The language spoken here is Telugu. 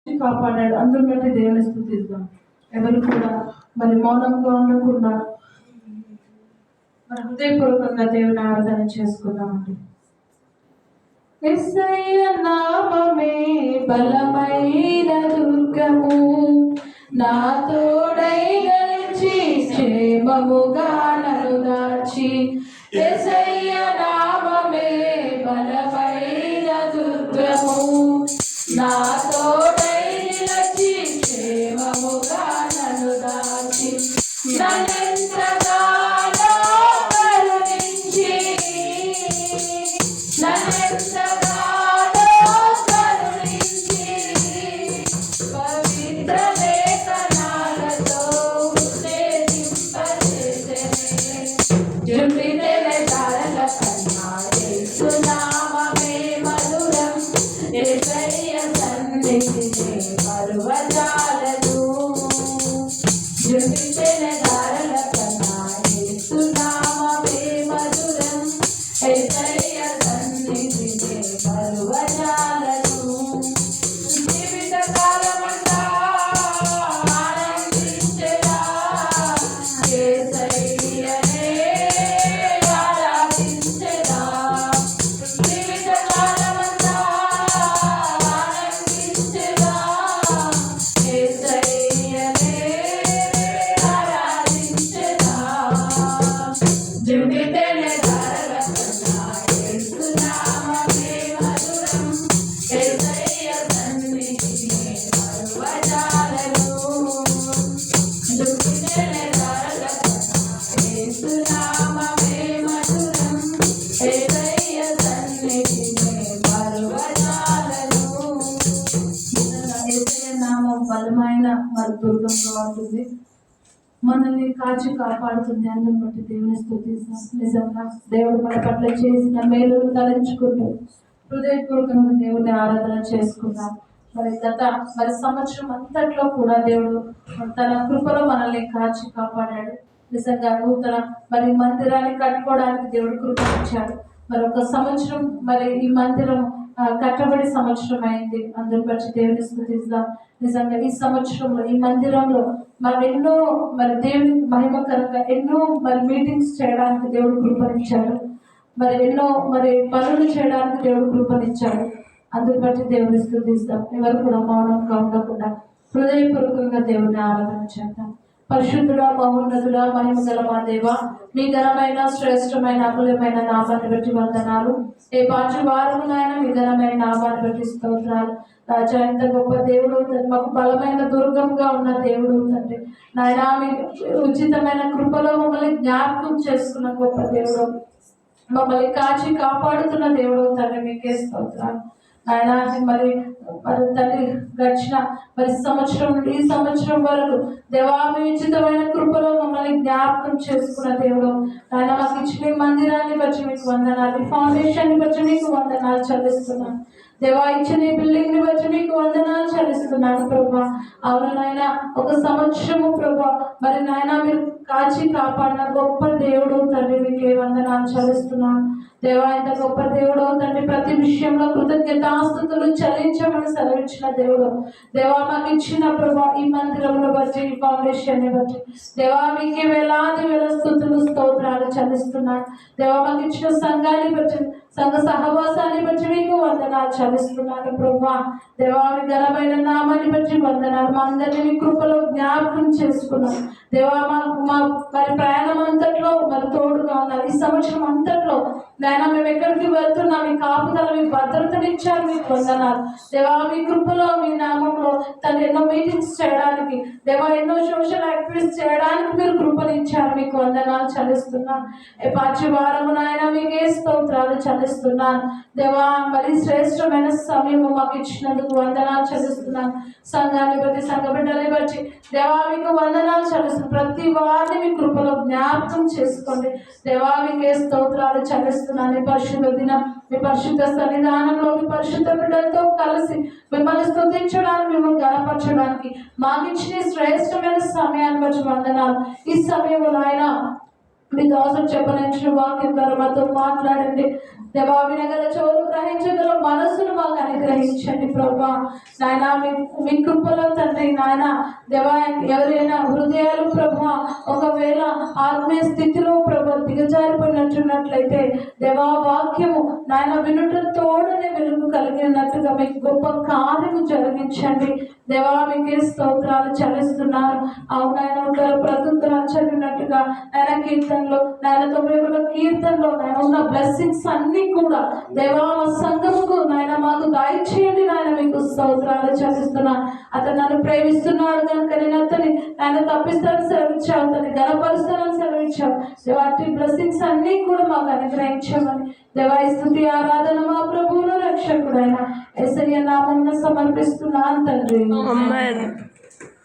కాపాడాడు. అందరం బట్టి దేవుని స్తుతిద్దాం. ఎవరు కూడా మరి మౌనంగా ఉండకుండా మరి హృదయపూర్వకంగా దేవుని ఆరాధన చేసుకుందామండి. యేసయ్య నామమే బలమైన దుర్గము, నా తోడై నడిచి క్షేమముగా నన్ను దాచి. యేసయ్య నామమే బలమైన దుర్గము, నా తోడై నిలిచి క్షేమముగా నన్ను దాచి. నన్నెంతగానో కరుణించి, నన్నెంతగానో కరుణించి, పవిత్ర లేఖనాలతో ఉత్తేజింపజేసెనే. జుంబితెల తారల కన్నా యేసు నామమే మధురం, యేసయ్య సన్నిధిని మరువజాలదు. జుంబితెల తారల కన్నా యేసు నామమే మధురం, యేసయ్య సన్నిధిని మరువజాలదు. జీవిత కాలమంతా ఆనందించెదా, యేసయ్యనే ఆరాధించెదా. జీవిత కాలమంతా ఆనందించెదా, యేసయ్యనే ఆరాధించెదా. జుంబితెల తారల కన్నా యేసు నామమే మధురం, యేసయ్య సన్నిధిని మరువజాలదు. జుంబితెల తారల కన్నా యేసు నామమే మధురం, యేసయ్య సన్నిధిని మరువజాలదు. యేసయ్య నామం బలమైన మరి దుర్గంగా ఉంటుంది, మనల్ని కాచి కాపాడుతుంది. అందరం బట్టి దేవుని స్తుతిస్తాం. నిజంగా దేవుడు మన పట్ల చేసిన మేలును తలంచుకుంటూ హృదయపూర్వకంగా దేవుని ఆరాధన చేసుకుందాం. మరి సంవత్సరం అంతట్లో కూడా దేవుడు తన కృపలో మనల్ని కాచి కాపాడాడు. నిజంగా నూతన మరి మందిరాన్ని కట్టుకోవడానికి దేవుడు కృప ఇచ్చాడు. మరి ఒక సంవత్సరం మరి ఈ మందిరం కట్టబడి సంవత్సరం అయింది. అందరి బట్టి దేవుని స్తుతిస్తాం. నిజంగా ఈ సంవత్సరంలో ఈ మందిరంలో మరి ఎన్నో మరి దేవుని మహిమకరంగా ఎన్నో మరి మీటింగ్స్ చేయడానికి దేవుడు కృపనిచ్చాడు. మరి ఎన్నో మరి పనులు చేయడానికి దేవుడు కృపనిచ్చాడు. అందుని బట్టి దేవుని స్తుతిస్తాం. ఎవరు కూడా మౌనంగా ఉండకుండా హృదయపూర్వకంగా దేవుని ఆరాధన చేద్దాం. పరిశుద్ధుడా, మహోన్నతుడా, మహిమగల మా దేవ, మీ ఘనమైన శ్రేష్టమైన అమూల్యమైన నామాన్ని బట్టి వందనాలు. ఏ పాటి వారమునైనా మీ ఘనమైన నామాన్ని బట్టి స్తోత్రాలు. రాజా, ఎంత గొప్ప దేవుడు, మాకు బలమైన దుర్గంగా ఉన్న దేవుడు తండ్రి. నాయన, మీ ఉచితమైన కృపలో మమ్మల్ని జ్ఞాపకం చేసుకున్న గొప్ప దేవుడు, మమ్మల్ని కాచి కాపాడుతున్న దేవుడు తండ్రి, మీకే స్తోత్రాలు. ఆయన మరి తండ్రి గడిచిన మరి సంవత్సరం నుండి ఈ సంవత్సరం వరకు దేవా, మీ ఉచితమైన కృపలో మమ్మల్ని జ్ఞాపకం చేసుకున్న దేవుడు. ఆయన మాకు ఇచ్చిన మందిరాన్ని బట్టి మీకు వందనాలు, ఫౌండేషన్ బట్టి మీకు వందనాలు చెల్లిస్తున్నాను. దేవా, ఇచ్చిన బిల్డింగ్ ని బట్టి మీకు వందనాలు చెల్లిస్తున్నాను ప్రభా. అవును నాయన, ఒక సంవత్సరము ప్రభా మరి నాయన మీరు కాచి కాపాడిన గొప్ప దేవుడు తండ్రి, మీకే వందనాలు చెల్లిస్తున్నాను. దేవా, ఇంత గొప్ప దేవుడు తండ్రి, ప్రతి విషయంలో కృతజ్ఞతాస్తుతులు చెల్లించమని సెలవిచ్చిన దేవుడు. దేవా, మాకు ఇచ్చిన ప్రభా ఈ మందిరంలో బట్టి, ఈ ఫౌండేషన్ ని బట్టి దేవా మీకే వేలాది వేల స్తుతులు స్తోత్రాలు చెల్లిస్తున్నాను. దేవా, మాకు ఇచ్చిన సంఘాన్ని బట్టి, సంఘ సహవాసాన్ని బట్టి మీకు వందనాలు చెల్లిస్తున్నాను ప్రభా. దేవా, మీ ఘనమైన నామాన్ని బట్టి వందనాలు. మా అందరినీ మీ కృపలో జ్ఞాపకం చేసుకున్నాం. దేవా, మా మరి ప్రయాణం అంతట్లో మరి తోడుగా ఉన్నారు. ఈ సంవత్సరం అంతట్లో నాయన మేము ఎక్కడికి వెళ్తున్నాం, మీ కాపుదల, మీ భద్రతనిచ్చారు, మీకు వందనాలు. దేవా, మీ కృపలో మీ నామంలో తను ఎన్నో మీటింగ్స్ చేయడానికి, దేవా ఎన్నో సోషల్ యాక్టివిటీస్ చేయడానికి మీరు కృపనిచ్చారు, మీకు వందనాలు చెల్లిస్తున్నాను. ఏ పాచి వారము నాయన మీకే స్తోత్రాలు చెల్లిస్తున్నాను. దేవా, మరి శ్రేష్టమైన సమయము మాకు ఇచ్చినందుకు వందనాలు చెల్లిస్తున్నాను. సంఘాన్ని బట్టి, సంఘ బిడ్డల్ని బట్టి దేవా మీకు వందనాలు చెల్లిస్తున్నాను. ప్రతి వారిని మీ కృపలో జ్ఞాపకం చేసుకోండి. దేవా, మీకే స్తోత్రాలు చెల్లిస్తున్నాను. ఈ పరిశుద్ధ దినం మీ పరిశుద్ధ సన్నిధానంలో మీ పరిశుద్ధ బిడ్డలతో కలిసి మిమ్మల్ని స్తుతించడానికి, మిమ్మల్ని గణపరచడానికి మాకు ఇచ్చిన శ్రేష్టమైన సమయాన్ని బట్టి వందనాలు. ఈ సమయంలో ఆయన మీ దాసుడు చెప్పనించిన వాక్యం ద్వారా మాతో మాట్లాడండి దేవా. వినగల చెవులు, గ్రహించగల మనసును మాకు అనుగ్రహించండి ప్రభా. నాయన మీ కృపలో తండ్రి నాయన దేవా, ఎవరైనా హృదయాలు ప్రభా ఒకవేళ ఆత్మీయ స్థితిలో ప్రభా దిగజారిపోయినట్టున్నట్లయితే దేవా, వాక్యము నాయన వినుటతోడనే వెలుగు కలిగినట్టుగా మీకు గొప్ప కార్యము జరిగించండి దేవా. మీకే స్తోత్రాలు చెల్లిస్తున్నారు. అవునాయన ఉంటారు ప్రతుత్తరాలు చదివినట్టుగా ఆయన కీర్తనలో నాయన 91 కీర్తనలో నాయన ఉన్న బ్లెస్సింగ్స్ అన్ని కూడా దేవా మా సంఘముకు నాయన మాకు దయచేయండి నాయన. మీకు స్తోత్రాలు చెల్లిస్తున్నా. అతను నన్ను ప్రేమిస్తున్నాడు కనుక నేను అతని ఆయన తప్పిస్తాను సెలవిచ్చావు, అతన్ని గణపరుస్తానని సెలవిచ్చావు వాటి బ్లెస్సింగ్స్ అన్ని కూడా మాకు అనుగ్రహించామని దేవా ఈ స్తుతి ఆరాధన మా ప్రభువును రక్షకుడైన యేసయ్య నామమున సమర్పిస్తున్నాను తండ్రి.